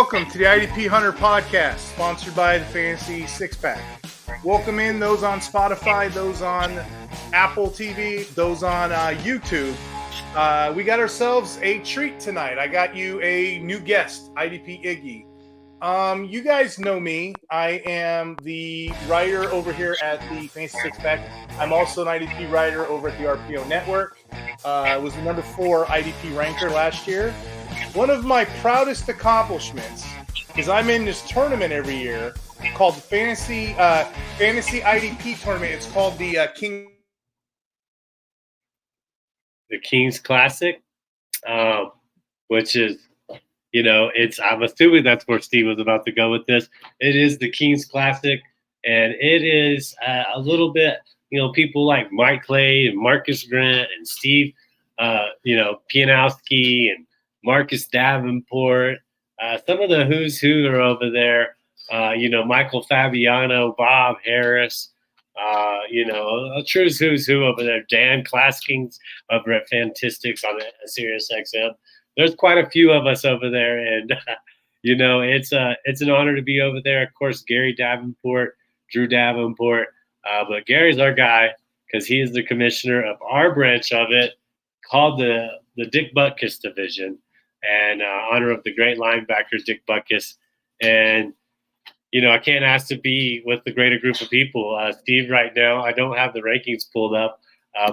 welcome to the IDP Hunter Podcast, sponsored by the Fantasy Six Pack. Welcome in those on Spotify, those on Apple TV, those on YouTube. We got ourselves a treat tonight. I got you a new guest, IDP Iggy. You guys know me. I am the writer over here at the Fantasy Six Pack. I'm also an IDP writer over at the RPO Network. I was the number 4 IDP ranker last year. One of my proudest accomplishments is I'm in this tournament every year called the Fantasy IDP Tournament. It's called the Kings Claasic, which is, I'm assuming that's where Steve was about to go with this. It is the Kings Classic, and it is a little bit, people like Mike Clay and Marcus Grant and Steve, Pianowski and Marcus Davenport, some of the who's who are over there, Michael Fabiano, Bob Harris, a true who's who over there, Dan Claskings over at Fantastics on Sirius XM. There's quite a few of us over there, and, it's an honor to be over there. Of course, Gary Davenport, Drew Davenport, but Gary's our guy because he is the commissioner of our branch of it called the Dick Butkus Division. And honor of the great linebacker, Dick Butkus. And, I can't ask to be with the greater group of people. Steve, right now, I don't have the rankings pulled up,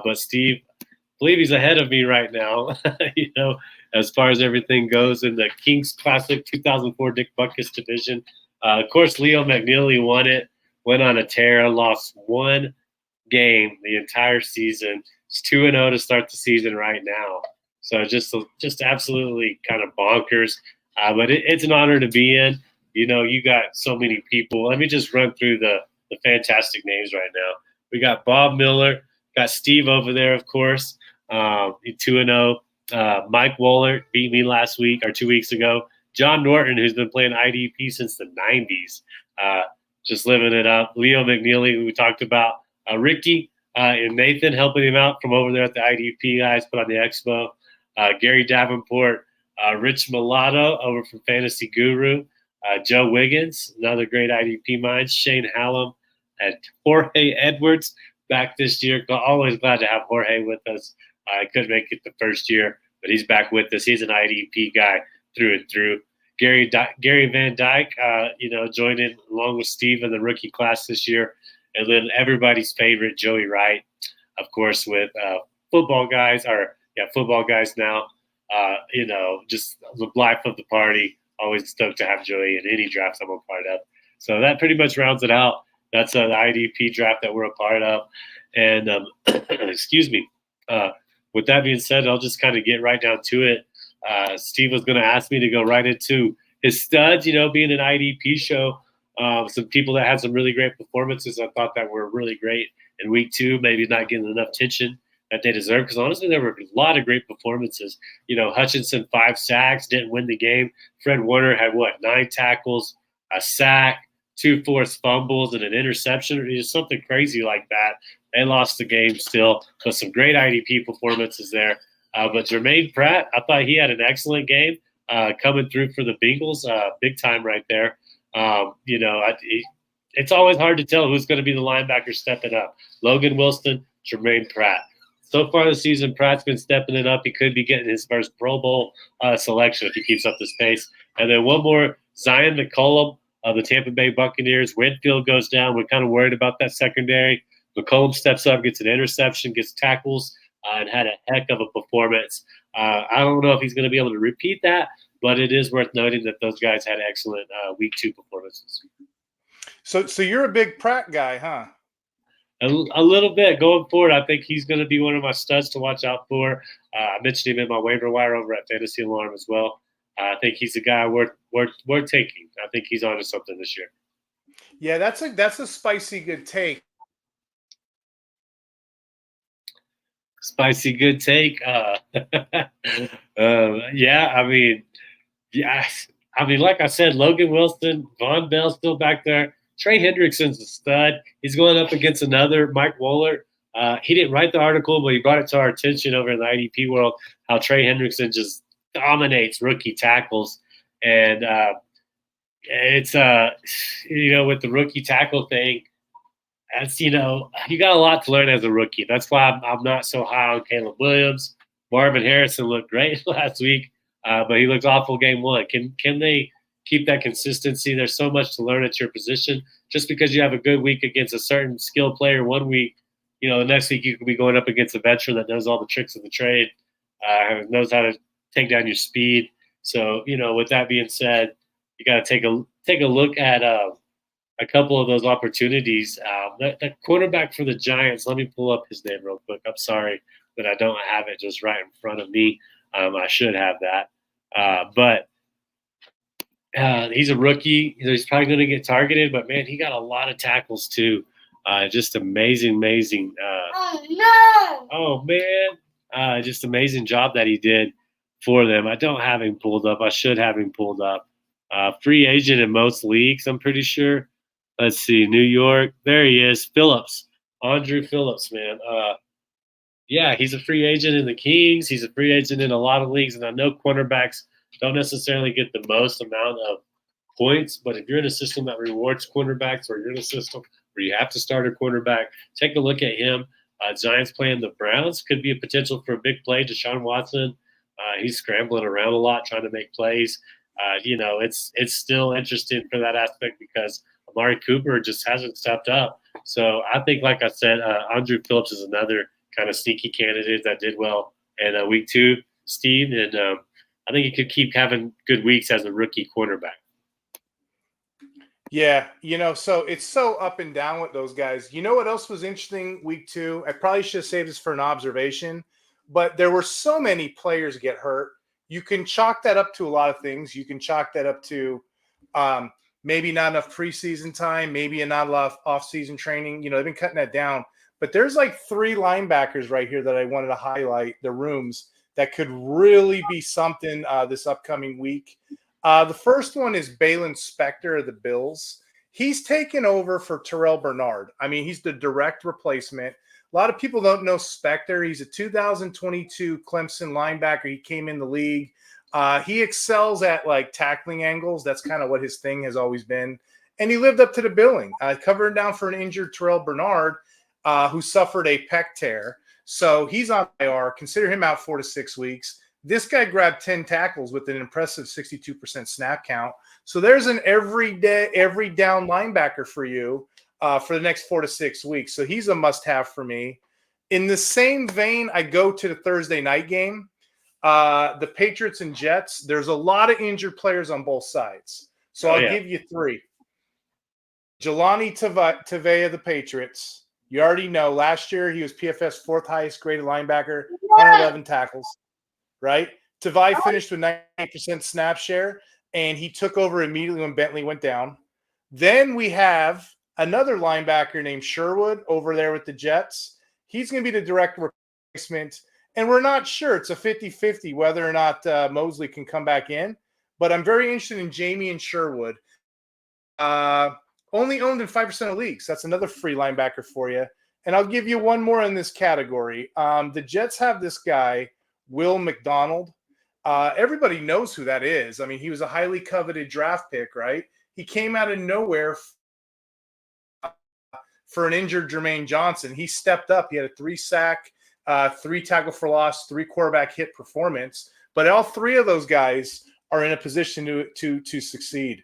but Steve, I believe he's ahead of me right now, as far as everything goes in the Kings Classic 2004 Dick Butkus division. Of course, Leo McNeely won it, went on a tear, lost one game the entire season. It's 2-0 to start the season right now. So just absolutely kind of bonkers. But it's an honor to be in. You got so many people. Let me just run through the fantastic names right now. We got Bob Miller, got Steve over there, of course, 2-0. Mike Wollert beat me last week or 2 weeks ago. John Norton, who's been playing IDP since the 90s, just living it up. Leo McNeely, who we talked about. Ricky and Nathan helping him out from over there at the IDP guys, put on the expo. Gary Davenport, Rich Mulatto over from Fantasy Guru, Joe Wiggins, another great IDP mind, Shane Hallam, and Jorge Edwards back this year. Always glad to have Jorge with us. I couldn't make it the first year, but he's back with us. He's an IDP guy through and through. Gary Van Dyke, joined in along with Steve in the rookie class this year. And then everybody's favorite, Joey Wright, of course, with football guys now, just the life of the party. Always stoked to have Joey in any draft I'm a part of. So that pretty much rounds it out. That's the IDP draft that we're a part of. And excuse me. With that being said, I'll just kind of get right down to it. Steve was going to ask me to go right into his studs, being an IDP show. Some people that had some really great performances. I thought that were really great in week 2, maybe not getting enough attention that they deserve, because honestly, there were a lot of great performances. Hutchinson, 5 sacks, didn't win the game. Fred Warner had 9 tackles, a sack, 2 forced fumbles, and an interception, or just something crazy like that. They lost the game still, but some great IDP performances there. But Germaine Pratt, I thought he had an excellent game coming through for the Bengals, big time right there. It's always hard to tell who's going to be the linebacker stepping up. Logan Wilson, Germaine Pratt. So far this season, Pratt's been stepping it up. He could be getting his first Pro Bowl selection if he keeps up this pace. And then one more, Zion McCollum of the Tampa Bay Buccaneers. Winfield goes down. We're kind of worried about that secondary. McCollum steps up, gets an interception, gets tackles, and had a heck of a performance. I don't know if he's going to be able to repeat that, but it is worth noting that those guys had excellent week 2 performances. So you're a big Pratt guy, huh? A little bit going forward. I think he's going to be one of my studs to watch out for. I mentioned him in my waiver wire over at Fantasy Alarm as well. I think he's a guy worth taking. I think he's onto something this year. Yeah, that's a spicy good take. Spicy good take. Like I said, Logan Wilson, Von Bell still back there. Trey Hendrickson's a stud. He's going up against another Mike Wollert. He didn't write the article, but he brought it to our attention over in the IDP world how Trey Hendrickson just dominates rookie tackles. And It's with the rookie tackle thing, that's you got a lot to learn as a rookie. That's why I'm not so high on Caleb Williams. Marvin Harrison looked great last week, but he looked awful game one. Can they keep that consistency? There's so much to learn at your position. Just because you have a good week against a certain skill player one week, the next week you could be going up against a veteran that knows all the tricks of the trade, knows how to take down your speed. So, with that being said, you got to take a look at a couple of those opportunities. The quarterback for the Giants, let me pull up his name real quick. I'm sorry that I don't have it just right in front of me. I should have that. But he's a rookie. He's probably going to get targeted, but, man, he got a lot of tackles too. Just amazing. Oh, man. Just amazing job that he did for them. I don't have him pulled up. I should have him pulled up. Free agent in most leagues, I'm pretty sure. Let's see, New York. There he is, Phillips. Dru Phillips, man. Yeah, he's a free agent in the Kings. He's a free agent in a lot of leagues, and I know cornerbacks don't necessarily get the most amount of points, but if you're in a system that rewards cornerbacks, or you're in a system where you have to start a cornerback, take a look at him. Giants playing the Browns could be a potential for a big play. Deshaun Watson, he's scrambling around a lot trying to make plays. It's still interesting for that aspect because Amari Cooper just hasn't stepped up. So I think, like I said, Dru Phillips is another kind of sneaky candidate that did well in week 2, Steve. And I think he could keep having good weeks as a rookie quarterback. Yeah, so it's so up and down with those guys. You know what else was interesting week 2? I probably should have saved this for an observation, but there were so many players get hurt. You can chalk that up to a lot of things. You can chalk that up to maybe not enough preseason time, maybe not enough off-season training. They've been cutting that down. But there's like 3 linebackers right here that I wanted to highlight, the rooms, that could really be something this upcoming week. The first one is Baylon Spector of the Bills. He's taken over for Terrell Bernard. I mean, he's the direct replacement. A lot of people don't know Spector. He's a 2022 Clemson linebacker. He came in the league. He excels at like tackling angles. That's kind of what his thing has always been. And he lived up to the billing, covering down for an injured Terrell Bernard, who suffered a pec tear. So he's on IR. Consider him out 4 to 6 weeks. This guy grabbed 10 tackles with an impressive 62% snap count. So there's an every down linebacker for you for the next 4 to 6 weeks. So he's a must-have for me. In the same vein, I go to the Thursday night game. The Patriots and Jets, there's a lot of injured players on both sides. So I'll give you 3. Jahlani Tavai of the Patriots. You already know last year he was PFF's 4th highest graded linebacker, 111 tackles, right? Tavai finished with 90% snap share, and he took over immediately when Bentley went down. Then we have another linebacker named Sherwood over there with the Jets. He's going to be the direct replacement. And we're not sure. It's a 50-50 whether or not Mosley can come back in. But I'm very interested in Jamien Sherwood. Only owned in 5% of leagues. That's another free linebacker for you. And I'll give you one more in this category. The Jets have this guy, Will McDonald. Everybody knows who that is. I mean, he was a highly coveted draft pick, right? He came out of nowhere for an injured Jermaine Johnson. He stepped up. He had a 3-sack, 3 tackle for loss, 3 quarterback hit performance. But all 3 of those guys are in a position to succeed.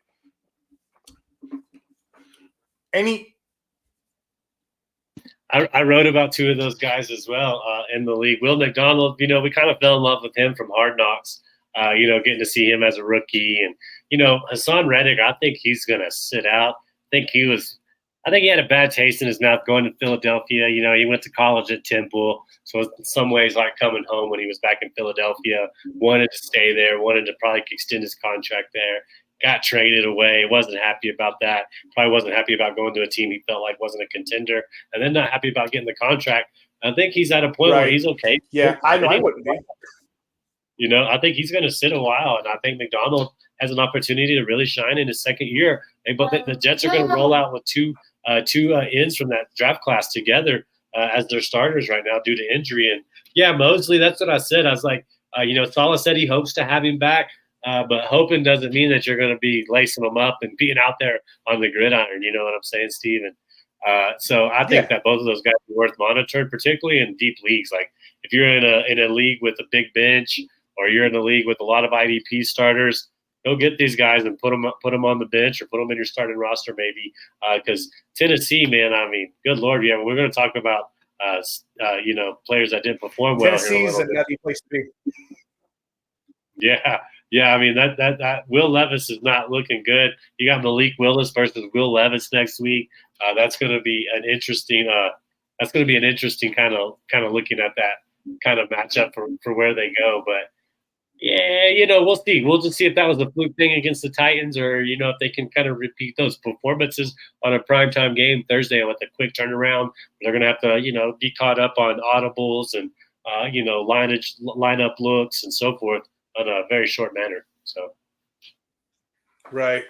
I wrote about 2 of those guys as well in the league. Will McDonald, we kind of fell in love with him from Hard Knocks, getting to see him as a rookie. And, Hassan Reddick, I think he's going to sit out. I think he had a bad taste in his mouth going to Philadelphia. He went to college at Temple. So in some ways, like coming home when he was back in Philadelphia, wanted to stay there, wanted to probably extend his contract there. Got traded away, wasn't happy about that. Probably wasn't happy about going to a team he felt like wasn't a contender, and then not happy about getting the contract. I think he's at a point where he's okay. Yeah, I wouldn't be. I think he's going to sit a while, and I think McDonald has an opportunity to really shine in his second year. But the Jets are going to roll out with two ends from that draft class together as their starters right now due to injury. And, yeah, Mosley, that's what I said. I was like, Saleh said he hopes to have him back. But hoping doesn't mean that you're going to be lacing them up and being out there on the gridiron. You know what I'm saying, Steve? And so I think that both of those guys are worth monitoring, particularly in deep leagues. Like if you're in a league with a big bench, or you're in a league with a lot of IDP starters, go get these guys and put them on the bench or put them in your starting roster maybe. Because Tennessee, man, I mean, good Lord, yeah, we're going to talk about players that didn't perform well. Tennessee's a nutty place to be. Yeah. I mean that Will Levis is not looking good. You got Malik Willis versus Will Levis next week. That's going to be an interesting. Kind of looking at that kind of matchup for where they go. But yeah, we'll see. We'll just see if that was a fluke thing against the Titans, or if they can kind of repeat those performances on a primetime game Thursday with a quick turnaround. They're going to have to be caught up on audibles and lineup looks and so forth on a very short manner. So, right.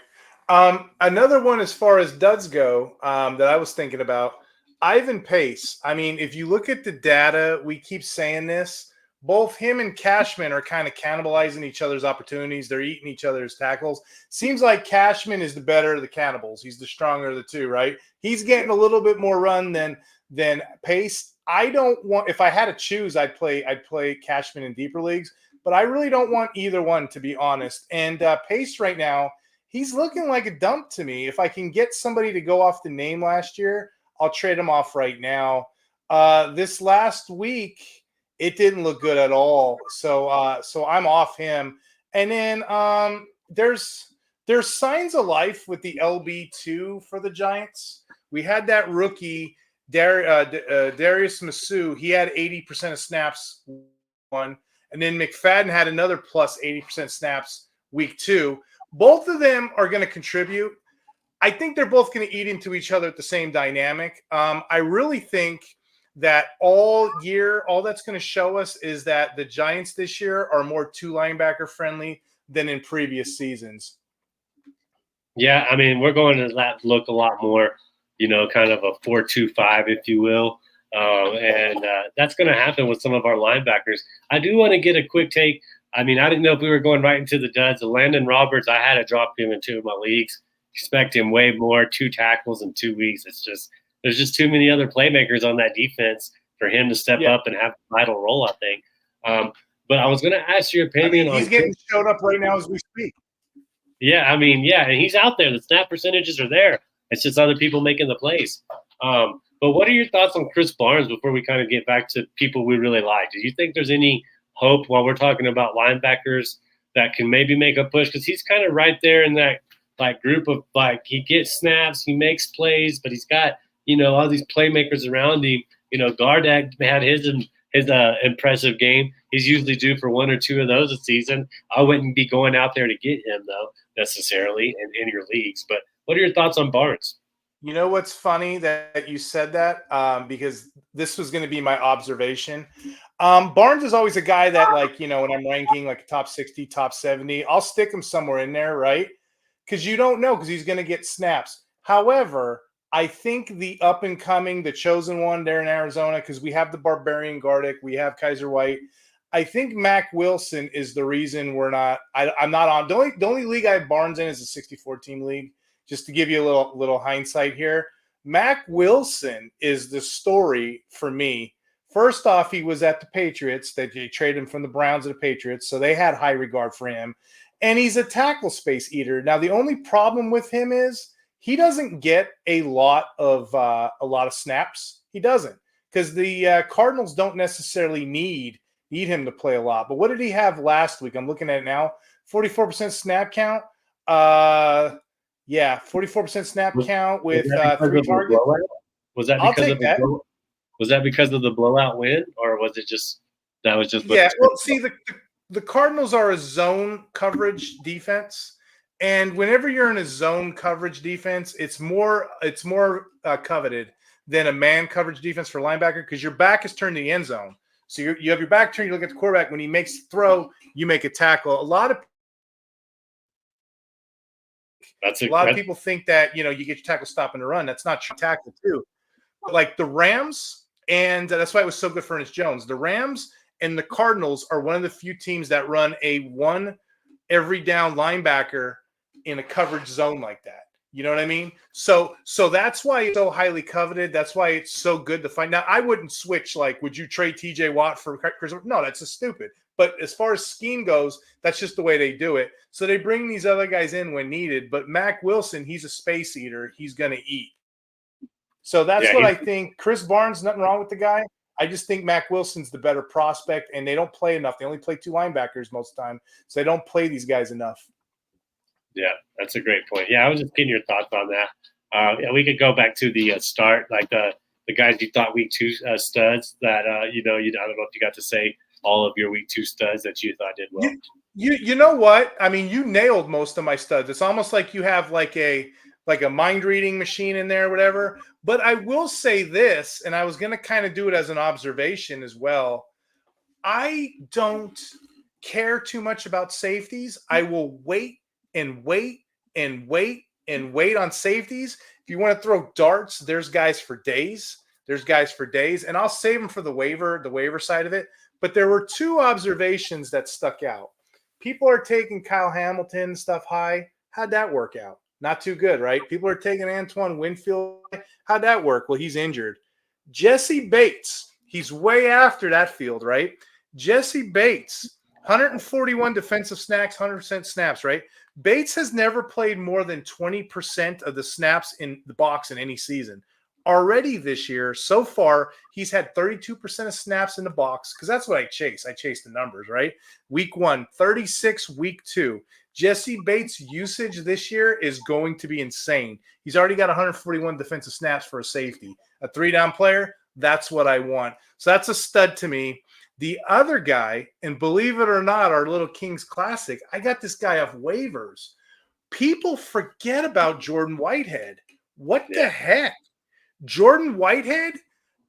Another one as far as duds go that I was thinking about, Ivan Pace. I mean, if you look at the data, we keep saying this. Both him and Cashman are kind of cannibalizing each other's opportunities. They're eating each other's tackles. Seems like Cashman is the better of the cannibals. He's the stronger of the two, right? He's getting a little bit more run than Pace. I don't want – if I had to choose, I'd play Cashman in deeper leagues. But I really don't want either one, to be honest. And Pace right now, he's looking like a dump to me. If I can get somebody to go off the name last year, I'll trade him off right now. This last week – it didn't look good at all. So I'm off him. And then there's signs of life with the LB2 for the Giants. We had that rookie, Darius Muasau. He had 80% of snaps one. And then McFadden had another plus 80% snaps week 2. Both of them are going to contribute. I think they're both going to eat into each other at the same dynamic. I really think that all year, all that's going to show us is that the Giants this year are more two linebacker friendly than in previous seasons. Yeah, I mean, we're going to look a lot more, kind of a 4-2-5, if you will. And that's going to happen with some of our linebackers. I do want to get a quick take. I mean, I didn't know if we were going right into the duds. Elandon Roberts, I had to drop him in 2 of my leagues. Expect him way more, 2 tackles in 2 weeks. There's just too many other playmakers on that defense for him to step up and have a vital role, I think. But I was going to ask your opinion on – he's getting showed up right now as we speak. Yeah, I mean, and he's out there. The snap percentages are there. It's just other people making the plays. But what are your thoughts on Krys Barnes before we kind of get back to people we really like? Do you think there's any hope while we're talking about linebackers that can maybe make a push? Because he's kind of right there in that group of he gets snaps, he makes plays, but he's got – all these playmakers around him. Gardeck had his impressive game. He's usually due for 1 or 2 of those a season. I wouldn't be going out there to get him, though, necessarily in your leagues. But what are your thoughts on Barnes? You know what's funny that you said that? Because this was going to be my observation. Barnes is always a guy that, when I'm ranking like top 60, top 70, I'll stick him somewhere in there, right? Because you don't know, because he's going to get snaps. However, I think the up-and-coming, the chosen one there in Arizona, because we have the Barbarian Gardeck, we have Kaiser White. I think Mac Wilson is the reason we're not – I'm not on – the only league I have Barnes in is a 64-team league, just to give you a little hindsight here. Mac Wilson is the story for me. First off, he was at the Patriots. They traded him from the Browns to the Patriots, so they had high regard for him. And he's a tackle space eater. Now, the only problem with him is – he doesn't get a lot of snaps. He doesn't, because the Cardinals don't necessarily need him to play a lot. But what did he have last week? I'm looking at it now. 44% snap count. 44% snap count with 3 targets. Was that because of the blowout win, or was it just that was just? Yeah. Well, see, the Cardinals are a zone coverage defense. And whenever you're in a zone coverage defense, it's more coveted than a man coverage defense for linebacker, because your back is turned to the end zone. So you have your back turned, you look at the quarterback. When he makes a throw, you make a tackle. A lot of people think that, you get your tackle stop and run. That's not true. Tackle too. But like the Rams, and that's why it was so good for Ernest Jones. The Rams and the Cardinals are one of the few teams that run a one every down linebacker in a coverage zone like that. You know what I mean? So that's why it's so highly coveted. That's why it's so good to find. Now, I wouldn't switch. Like, would you trade TJ Watt for Chris? No, that's just stupid. But as far as scheme goes, that's just the way they do it. So they bring these other guys in when needed. But Mac Wilson, he's a space eater. He's going to eat. So that's what I think. Krys Barnes, nothing wrong with the guy. I just think Mac Wilson's the better prospect, and they don't play enough. They only play 2 linebackers most of the time, so they don't play these guys enough. Yeah, that's a great point. Yeah, I was just getting your thoughts on that. We could go back to the start, like the guys you thought week 2 studs that, I don't know if you got to say all of your week 2 studs that you thought did well. You know what? I mean, you nailed most of my studs. It's almost like you have like a mind reading machine in there or whatever. But I will say this, and I was going to kind of do it as an observation as well. I don't care too much about safeties. I will wait and wait and wait and wait on safeties. If you want to throw darts, there's guys for days. And I'll save them for the waiver side of it. But there were 2 observations that stuck out. People are taking Kyle Hamilton stuff high. How'd that work out? Not too good, right? People are taking Antoine Winfield. How'd that work? Well, he's injured. Jessie Bates, he's way after that field, right? Jessie Bates, 141 defensive snaps, 100% snaps, right? Bates has never played more than 20% of the snaps in the box in any season. Already this year, so far, he's had 32% of snaps in the box, because that's what I chase. I chase the numbers, right? Week 1, 36, week 2. Jessie Bates' usage this year is going to be insane. He's already got 141 defensive snaps for a safety. A 3-down player, that's what I want. So that's a stud to me. The other guy, and believe it or not, our little Kings Classic, I got this guy off waivers. People forget about Jordan Whitehead. What the heck? Jordan Whitehead,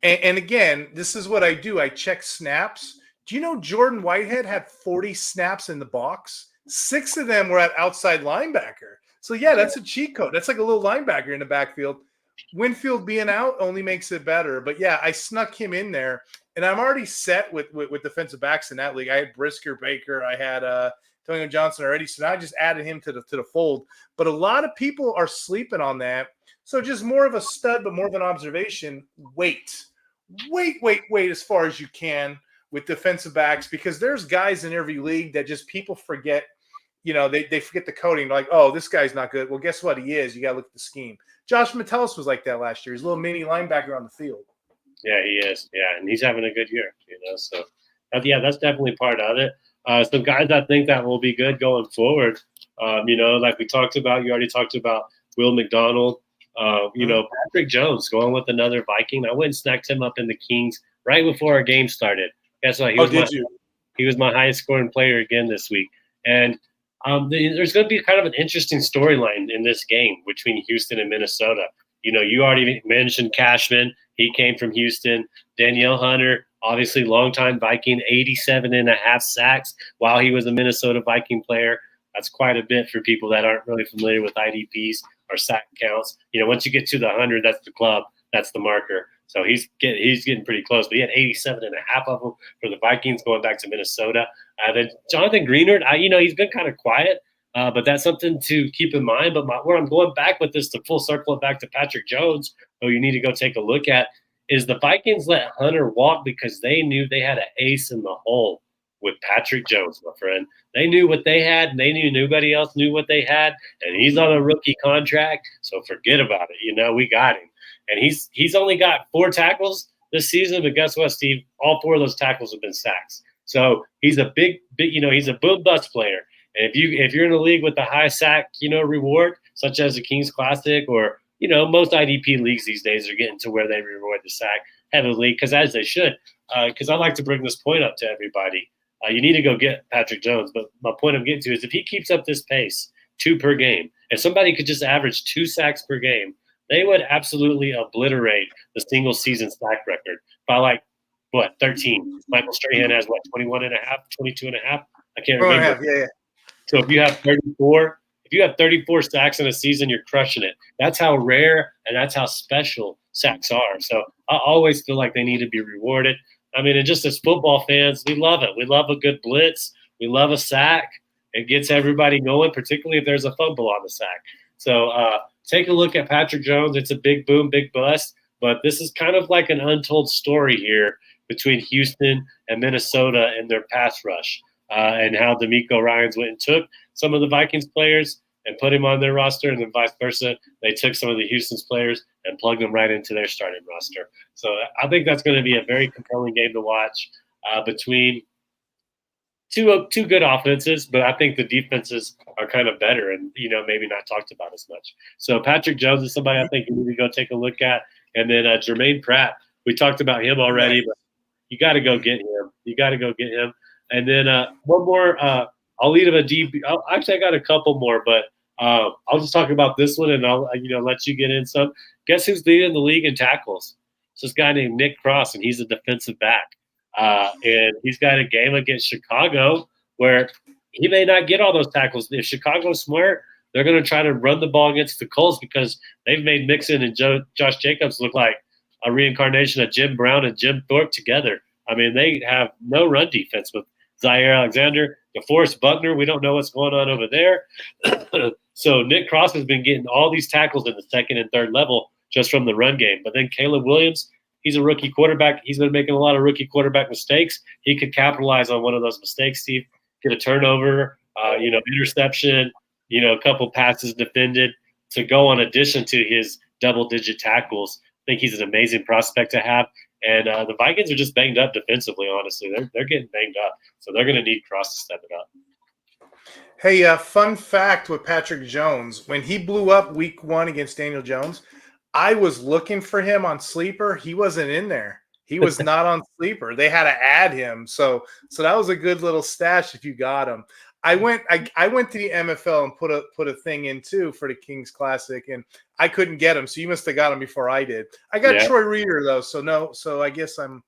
and again, this is what I do. I check snaps. Do you know Jordan Whitehead had 40 snaps in the box? 6 of them were at outside linebacker. So, yeah, that's a cheat code. That's like a little linebacker in the backfield. Winfield being out only makes it better. But, yeah, I snuck him in there. And I'm already set with defensive backs in that league. I had Brisker, Baker. I had Quentin Johnston already. So now I just added him to the fold. But a lot of people are sleeping on that. So just more of a stud, but more of an observation. Wait as far as you can with defensive backs, because there's guys in every league that just people forget. They forget the coding. They're like, oh, this guy's not good. Well, guess what? He is. You got to look at the scheme. Josh Metellus was like that last year. He's a little mini linebacker on the field. Yeah, he is. Yeah, and he's having a good year. So that's definitely part of it. Some guys I think that will be good going forward. Like we talked about. You already talked about Will McDonald. Patrick Jones going with another Viking. I went and snacked him up in the Kings right before our game started. Guess what? He was my highest scoring player again this week. And there's going to be kind of an interesting storyline in this game between Houston and Minnesota. You already mentioned Cashman. He came from Houston. Danielle Hunter, obviously longtime Viking, 87.5 sacks while he was a Minnesota Viking player. That's quite a bit for people that aren't really familiar with IDPs or sack counts. Once you get to the 100, that's the club. That's the marker. So he's getting pretty close. But he had 87.5 of them for the Vikings going back to Minnesota. Then Jonathan Greenard, he's been kind of quiet, but that's something to keep in mind. But where I'm going back with this to full circle it back to Patrick Jones, who you need to go take a look at, is the Vikings let Hunter walk because they knew they had an ace in the hole with Patrick Jones, my friend. They knew what they had, and they knew nobody else knew what they had, and he's on a rookie contract, so forget about it. We got him. And he's only got 4 tackles this season, but guess what, Steve? All 4 of those tackles have been sacks. So he's a big he's a boom-bust player. And if you're in a league with a high sack, reward, such as the Kings Classic or, most IDP leagues these days are getting to where they reward the sack heavily, because as they should. Because I like to bring this point up to everybody. You need to go get Patrick Jones. But my point I'm getting to is if he keeps up this pace, 2 per game, if somebody could just average 2 sacks per game, they would absolutely obliterate the single season sack record by 13. Michael Strahan has 21.5, 22.5. I can't remember. Yeah. So if you have 34 sacks in a season, you're crushing it. That's how rare and that's how special sacks are. So I always feel like they need to be rewarded. I mean, and just as football fans, we love it. We love a good blitz. We love a sack. it gets everybody going, particularly if there's a fumble on the sack. So take a look at Patrick Jones. It's a big boom, big bust, but this is kind of like an untold story here between Houston and Minnesota and their pass rush, and how DeMeco Ryans went and took some of the Vikings players and put him on their roster, and then vice versa. They took some of the Houston's players and plugged them right into their starting roster. So I think that's going to be a very compelling game to watch between two good offenses, but I think the defenses are kind of better and, maybe not talked about as much. So Patrick Jones is somebody I think you need to go take a look at. And then Germaine Pratt, we talked about him already, but you got to go get him. And then one more, I'll lead him a DB. Actually, I got a couple more, but I'll just talk about this one and I'll let you get in some. Guess who's leading the league in tackles? It's this guy named Nick Cross, and he's a defensive back. And he's got a game against Chicago where he may not get all those tackles. If Chicago's smart, they're going to try to run the ball against the Colts because they've made Mixon and Josh Jacobs look like a reincarnation of Jim Brown and Jim Thorpe together. I mean, they have no run defense with Zaire Alexander, DeForest Buckner. We don't know what's going on over there. So Nick Cross has been getting all these tackles in the second and third level just from the run game. But then Caleb Williams, he's a rookie quarterback. He's been making a lot of rookie quarterback mistakes. He could capitalize on one of those mistakes, Steve, get a turnover, interception, a couple passes defended to go on addition to his double-digit tackles. I think he's an amazing prospect to have. And the Vikings are just banged up defensively, honestly. They're getting banged up. So they're going to need Cross to step it up. Hey, fun fact with Patrick Jones. When he blew up week 1 against Daniel Jones, I was looking for him on Sleeper. He wasn't in there. He was not on Sleeper. They had to add him. So that was a good little stash if you got him. I went to the MFL and put a thing in too for the Kings Classic, and I couldn't get him. So you must have got him before I did. I got Troy Reeder though, so I guess I'm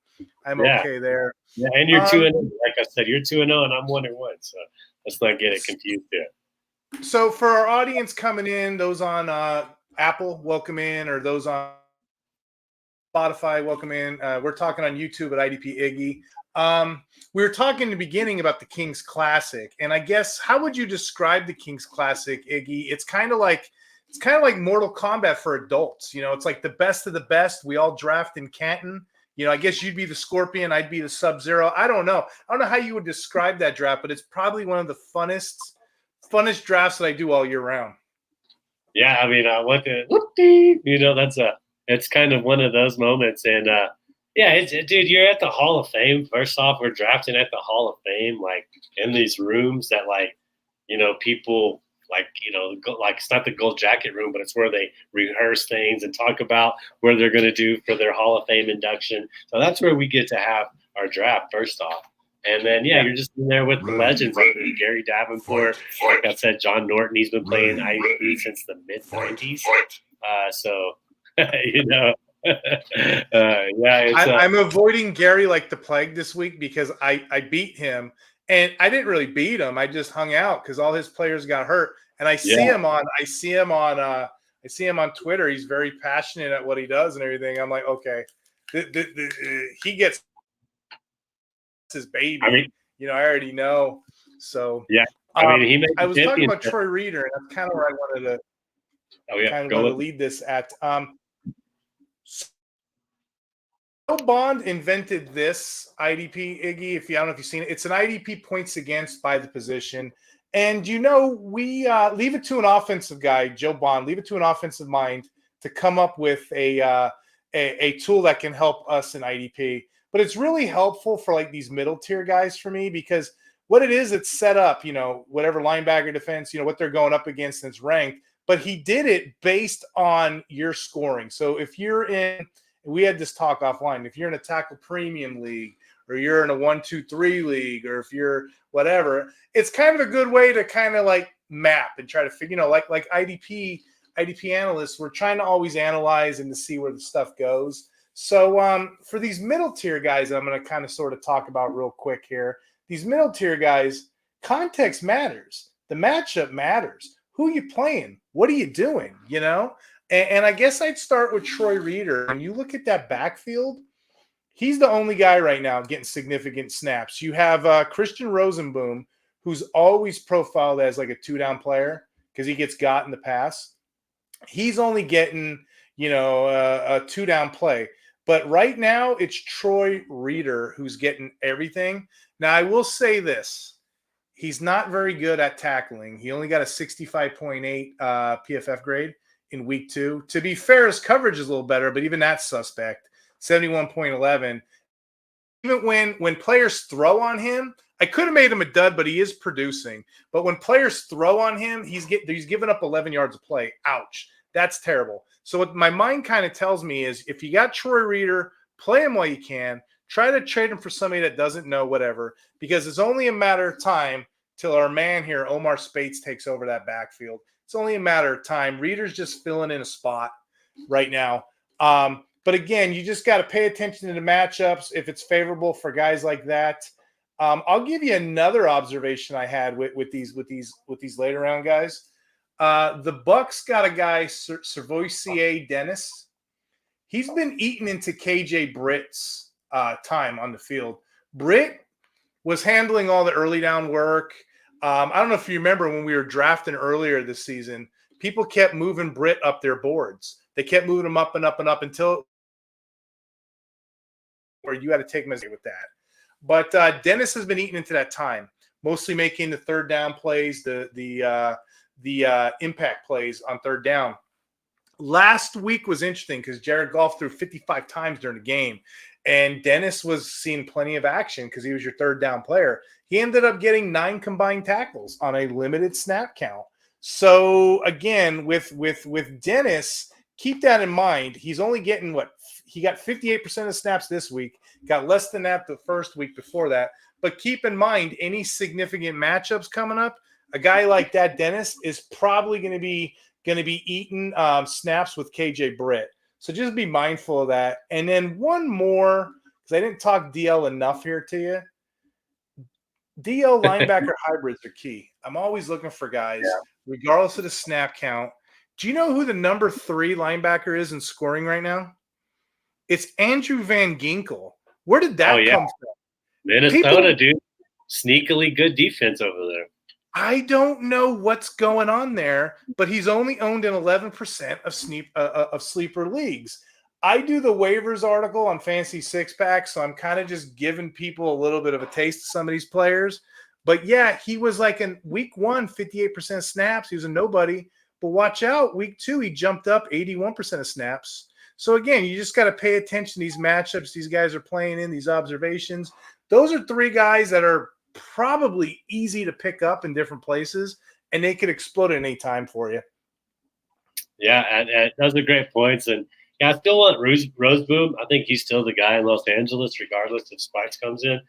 okay there. Yeah, and you're 2-0. Like I said, you're 2-0, and I'm 1-1. So let's not get it confused there. So for our audience coming in, those on Apple, welcome in, or those on Spotify, welcome in. We're talking on YouTube at IDP Iggy. We were talking in the beginning about the Kings Classic, and I guess how would you describe the Kings Classic, Iggy? It's kind of like Mortal Kombat for adults. It's like the best of the best. We all draft in Canton. I guess you'd be the Scorpion, I'd be the Sub-Zero. I don't know how you would describe that draft, but it's probably one of the funnest drafts that I do all year round. Yeah, I mean, it's kind of one of those moments, and dude, you're at the Hall of Fame. First off, we're drafting at the Hall of Fame, like in these rooms that, people it's not the gold jacket room, but it's where they rehearse things and talk about where they're going to do for their Hall of Fame induction. So that's where we get to have our draft first off. And then, you're just in there with the legends, like Gary Davenport. Like I said, John Norton, he's been playing IDP since the mid-90s. I'm avoiding Gary like the plague this week because I beat him, and I didn't really beat him. I just hung out because all his players got hurt, and I see him on Twitter. He's very passionate at what he does and everything. I'm like, okay, he gets his baby. I mean, I already know. So I was talking about Troy Reeder, and that's kind of where I wanted to lead this at. Bond invented this IDP, Iggy. I don't know if you've seen it. It's an IDP points against by the position. And we leave it to an offensive guy, Joe Bond, leave it to an offensive mind to come up with a tool that can help us in IDP. But it's really helpful for like these middle tier guys for me because what it is, it's set up, whatever linebacker defense, what they're going up against and it's ranked. But he did it based on your scoring. So if you're in, we had this talk offline, if you're in a tackle premium league or you're in a 1-2-3 league or if you're whatever, it's kind of a good way to kind of like map and try to figure, like IDP analysts, we're trying to always analyze and to see where the stuff goes. So for these middle tier guys, I'm going to kind of sort of talk about real quick here. These middle tier guys, context matters. The matchup matters. Who are you playing? What are you doing? And I guess I'd start with Troy Reeder. When you look at that backfield, he's the only guy right now getting significant snaps. You have Christian Rosenboom, who's always profiled as like a 2-down player because he gets got in the pass. He's only getting, a 2-down play. But right now, it's Troy Reeder who's getting everything. Now, I will say this. He's not very good at tackling. He only got a 65.8 PFF grade in week 2. To be fair, his coverage is a little better, but even that's suspect, 71.11. Even when players throw on him, I could have made him a dud, but he is producing. But when players throw on him, he's giving up 11 yards of play. Ouch. That's terrible. So what my mind kind of tells me is if you got Troy Reeder, play him while you can. Try to trade him for somebody that doesn't know whatever, because it's only a matter of time till our man here, Omar Speights, takes over that backfield. It's only a matter of time. Reeder's just filling in a spot right now. But again, you just got to pay attention to the matchups if it's favorable for guys like that. I'll give you another observation I had with these later round guys. The Bucks got a guy, Sirvocea Dennis. He's been eating into KJ Britt's time on the field. Britt was handling all the early down work. I don't know if you remember when we were drafting earlier this season, people kept moving Britt up their boards. They kept moving him up and up and up until where you had to take him with that. But Dennis has been eating into that time, mostly making the third down plays, the impact plays on third down. Last week was interesting because Jared Goff threw 55 times during the game, and Dennis was seeing plenty of action because he was your third down player. He ended up getting 9 combined tackles on a limited snap count. So again, with Dennis, keep that in mind. He's only getting he got 58% of snaps this week, got less than that the first week before that. But keep in mind, any significant matchups coming up, a guy like that, Dennis, is probably going to be eating snaps with KJ Britt. So just be mindful of that. And then one more, because I didn't talk DL enough here to you. DL linebacker hybrids are key. I'm always looking for guys, regardless of the snap count. Do you know who the number 3 linebacker is in scoring right now? It's Andrew Van Ginkel. Where did that come from? Minnesota, dude. Sneakily good defense over there. I don't know what's going on there, but he's only owned in 11% of sleeper leagues. I do the waivers article on Fantasy Six Pack, so I'm kind of just giving people a little bit of a taste of some of these players. But yeah, he was like in week 1, 58% snaps. He was a nobody. But watch out, week 2, he jumped up 81% of snaps. So again, you just got to pay attention to these matchups these guys are playing in, these observations. Those are 3 guys that are probably easy to pick up in different places, and they could explode at any time for you. Yeah, and those are great points. And yeah, I still want Roseboom. I think he's still the guy in Los Angeles, regardless if Spikes comes in.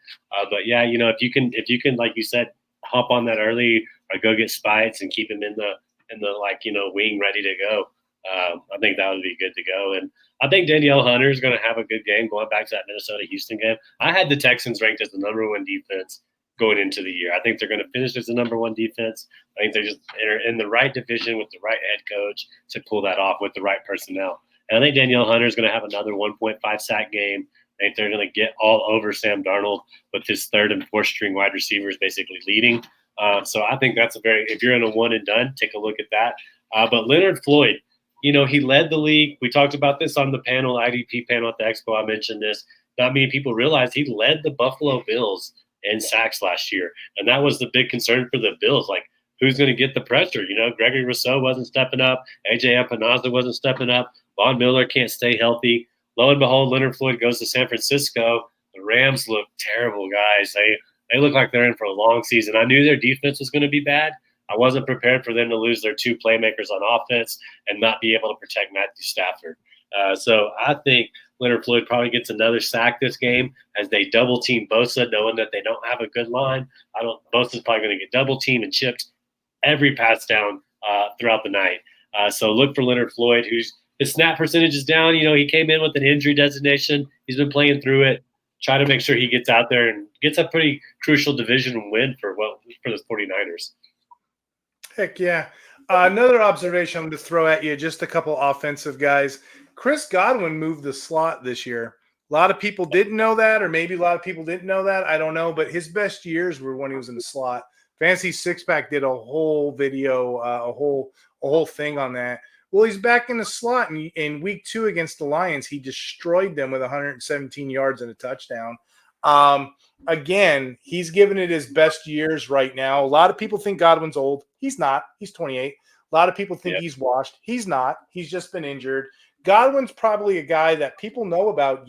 But yeah, if you can, like you said, hop on that early or go get Spikes and keep him in the wing ready to go. I think that would be good to go. And I think Danielle Hunter is going to have a good game going back to that Minnesota-Houston game. I had the Texans ranked as the number 1 defense going into the year. I think they're going to finish as the number 1 defense. I think they're just in the right division with the right head coach to pull that off with the right personnel. And I think Danielle Hunter is going to have another 1.5 sack game. I think they're going to get all over Sam Darnold with his 3rd and 4th string wide receivers basically leading. So I think that's if you're in a one and done, take a look at that. But Leonard Floyd, he led the league. We talked about this on the panel, IDP panel at the Expo. I mentioned this. Not many people realize he led the Buffalo Bills in sacks last year. And that was the big concern for the Bills. Like, who's going to get the pressure? Gregory Rousseau wasn't stepping up. A.J. Epineza wasn't stepping up. Von Miller can't stay healthy. Lo and behold, Leonard Floyd goes to San Francisco. The Rams look terrible, guys. They look like they're in for a long season. I knew their defense was going to be bad. I wasn't prepared for them to lose their 2 playmakers on offense and not be able to protect Matthew Stafford. So I think Leonard Floyd probably gets another sack this game as they double team Bosa, knowing that they don't have a good line. Bosa's probably going to get double teamed and chipped every pass down throughout the night. So look for Leonard Floyd, his snap percentage is down. He came in with an injury designation. He's been playing through it. Try to make sure he gets out there and gets a pretty crucial division win for the 49ers. Heck yeah. Another observation I'm going to throw at you, just a couple offensive guys. Chris Godwin moved the slot this year. A lot of people didn't know that, or maybe a lot of people didn't know that. I don't know, but his best years were when he was in the slot. Fantasy Six Pack did a whole video, a whole thing on that. Well, he's back in the slot, and in week 2 against the Lions, he destroyed them with 117 yards and a touchdown. Again, he's giving it his best years right now. A lot of people think Godwin's old. He's not. He's 28. A lot of people think he's washed. He's not. He's just been injured. Godwin's probably a guy that people know about,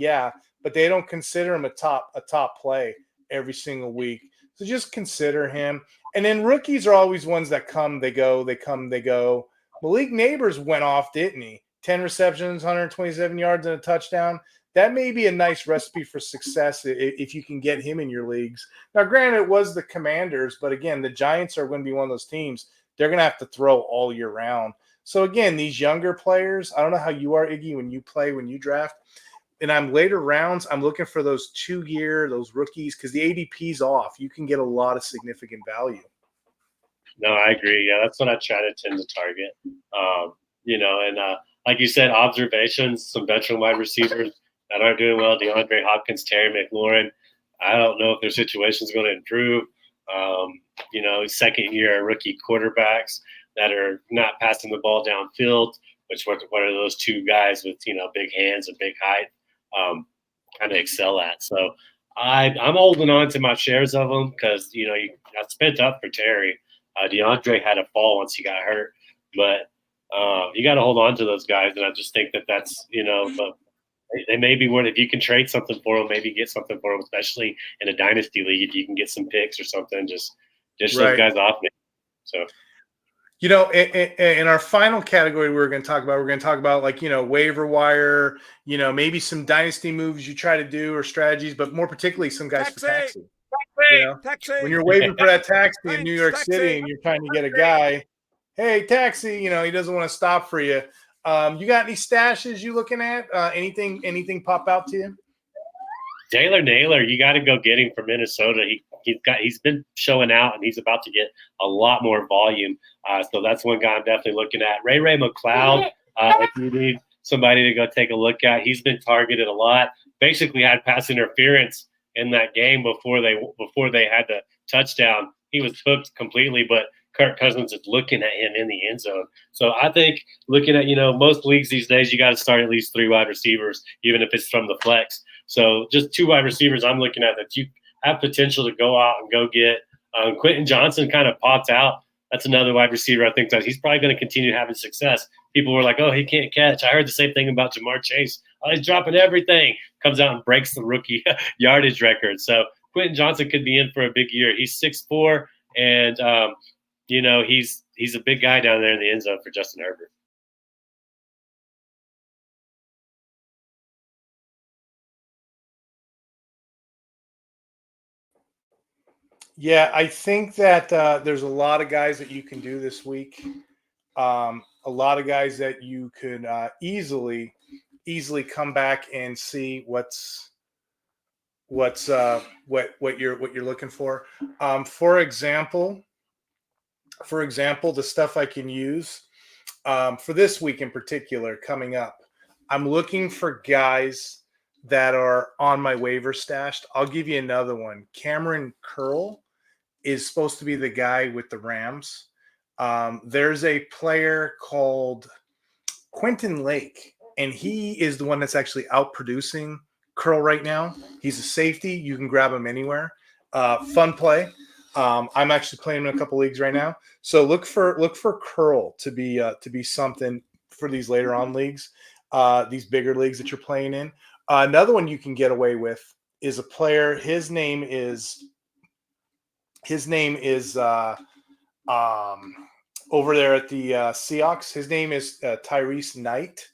but they don't consider him a top play every single week. So just consider him. And then rookies are always ones that come, they go, they come, they go. Malik Nabors went off, didn't he? 10 receptions, 127 yards, and a touchdown. That may be a nice recipe for success if you can get him in your leagues. Now, granted, it was the Commanders, but again, the Giants are going to be one of those teams. They're going to have to throw all year round. So again, these younger players, I don't know how you are, Iggy, when you draft. And I'm later rounds, I'm looking for those 2-year, those rookies, because the ADP's off. You can get a lot of significant value. No, I agree. Yeah, that's what I try to tend to target. Like you said, observations, some veteran wide receivers that aren't doing well, DeAndre Hopkins, Terry McLaurin. I don't know if their situation is going to improve. Second-year rookie quarterbacks that are not passing the ball downfield, which what are those two guys with, big hands and big height kind of excel at. So I'm holding on to my shares of them because, I spent up for Terry. DeAndre had a fall once he got hurt, but you got to hold on to those guys. And I just think that's, they may be worth, if you can trade something for them, maybe get something for them, especially in a dynasty league. If you can get some picks or something, just those guys off me. So, in our final category, we're going to talk about like, waiver wire, maybe some dynasty moves you try to do or strategies, but more particularly some guys for taxi. When you're waiting for that taxi in New York City and you're trying to get a guy, hey, taxi, he doesn't want to stop for you. You got any stashes you looking at? Anything pop out to you? Jalen Nailor, you got to go get him from Minnesota. He's been showing out, and he's about to get a lot more volume. So that's one guy I'm definitely looking at. Ray Mcloud, if you need somebody to go take a look at, he's been targeted a lot. Basically had pass interference in that game before they had the touchdown. He was hooked completely, but Kirk Cousins is looking at him in the end zone. So I think looking at, most leagues these days, you got to start at least 3 wide receivers, even if it's from the flex. So just 2 wide receivers I'm looking at that you have potential to go out and go get. Quentin Johnston kind of popped out. That's another wide receiver I think that he's probably going to continue having success. People were like, oh, he can't catch. I heard the same thing about Jamar Chase. Oh, he's dropping everything. Comes out and breaks the rookie yardage record. So Quentin Johnston could be in for a big year. He's 6'4", and he's a big guy down there in the end zone for Justin Herbert. Yeah, I think that there's a lot of guys that you can do this week. A lot of guys that you could easily come back and see what you're looking for. For example, the stuff I can use for this week in particular coming up, I'm looking for guys that are on my waiver stashed. I'll give you another one. Cameron Curl is supposed to be the guy with the Rams. There's a player called Quentin Lake, and he is the one that's actually outproducing Curl right now. He's a safety. You can grab him anywhere. Fun play. I'm actually playing in a couple leagues right now. So look for Curl to be something for these later on leagues, these bigger leagues that you're playing in. Another one you can get away with is a player. His name is over there at the Seahawks. His name is Tyrice Knight.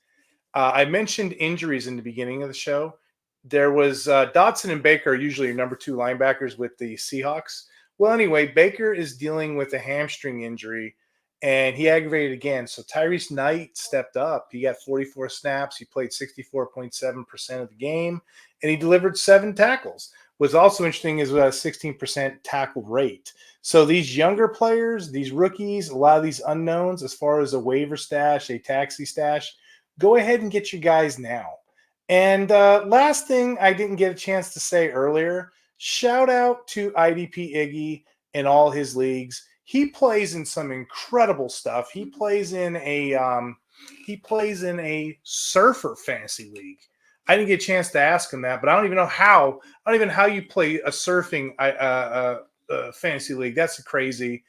I mentioned injuries in the beginning of the show. There was Dotson and Baker are usually your number 2 linebackers with the Seahawks. Well, anyway, Baker is dealing with a hamstring injury, and he aggravated again. So Tyrice Knight stepped up. He got 44 snaps. He played 64.7% of the game, and he delivered 7 tackles. What's also interesting is a 16% tackle rate. So these younger players, these rookies, a lot of these unknowns, as far as a waiver stash, a taxi stash, go ahead and get your guys now. And last thing I didn't get a chance to say earlier, shout out to IDP Iggy in all his leagues. He plays in some incredible stuff. He plays in a surfer fantasy league. I didn't get a chance to ask him that, but I don't even know how. I don't even know how you play a surfing fantasy league. That's crazy.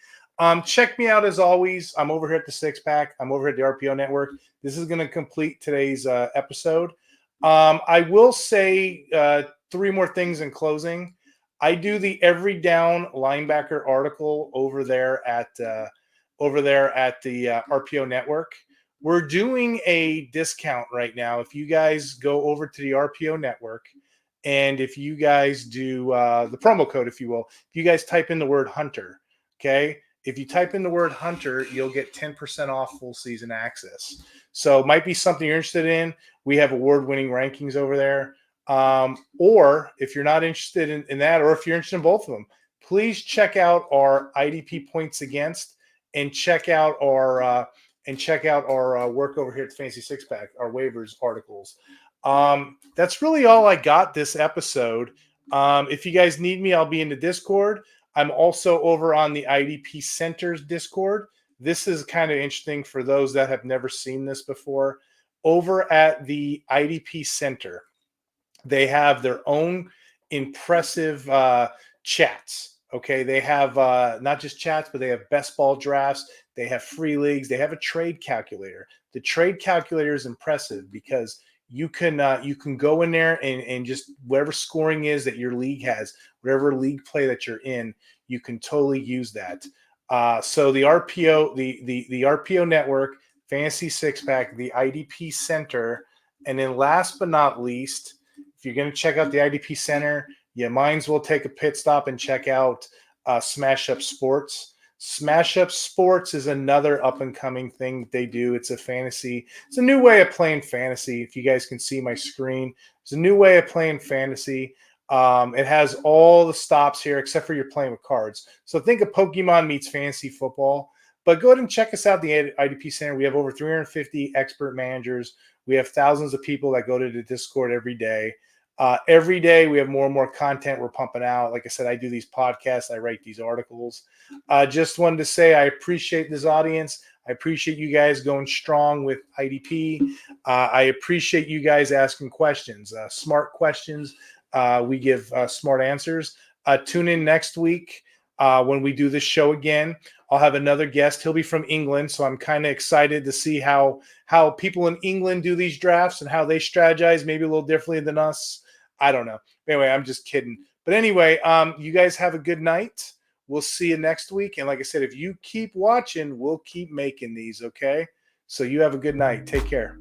Check me out as always. I'm over here at the Six Pack. I'm over here at the RPO Network. This is going to complete today's episode. I will say 3 more things in closing. I do the Every Down linebacker article over there at the RPO Network. We're doing a discount right now. If you guys go over to the RPO Network, and if you guys do the promo code, if you will, if you guys type in the word Hunter, okay? If you type in the word Hunter, you'll get 10% off full season access. So it might be something you're interested in. We have award-winning rankings over there. Or if you're not interested in that, or if you're interested in both of them, please check out our IDP points against, and check out our work over here at the Fantasy Six Pack, our waivers articles. That's really all I got this episode. If you guys need me, I'll be in the Discord. I'm also over on the IDP Centers Discord. This is kind of interesting for those that have never seen this before. Over at the IDP Center, they have their own impressive chats. Okay, they have not just chats, but they have best ball drafts. They have free leagues. They have a trade calculator. The trade calculator is impressive because you can go in there and just whatever scoring is that your league has, whatever league play that you're in, you can totally use that. So the RPO, the RPO Network, Fantasy Six Pack, the IDP Center, and then last but not least, if you're going to check out the IDP Center, you might as well take a pit stop and check out Smash Up Sports. Smash Up Sports is another up-and-coming thing that they do. It's a new way of playing fantasy. If you guys can see my screen, it's a new way of playing fantasy. It has all the stops here, except for you're playing with cards. So think of Pokemon meets fantasy football. But go ahead and check us out, the IDP Center. We have over 350 expert managers. We have thousands of people that go to the Discord every day. Every day we have more and more content we're pumping out. Like I said, I do these podcasts. I write these articles. Just wanted to say I appreciate this audience. I appreciate you guys going strong with IDP. I appreciate you guys asking questions, smart questions. We give smart answers. Tune in next week when we do this show again. I'll have another guest. He'll be from England, so I'm kind of excited to see how people in England do these drafts and how they strategize, maybe a little differently than us. I don't know. Anyway, I'm just kidding. But anyway, you guys have a good night. We'll see you next week. And like I said, if you keep watching, we'll keep making these, okay? So you have a good night. Take care.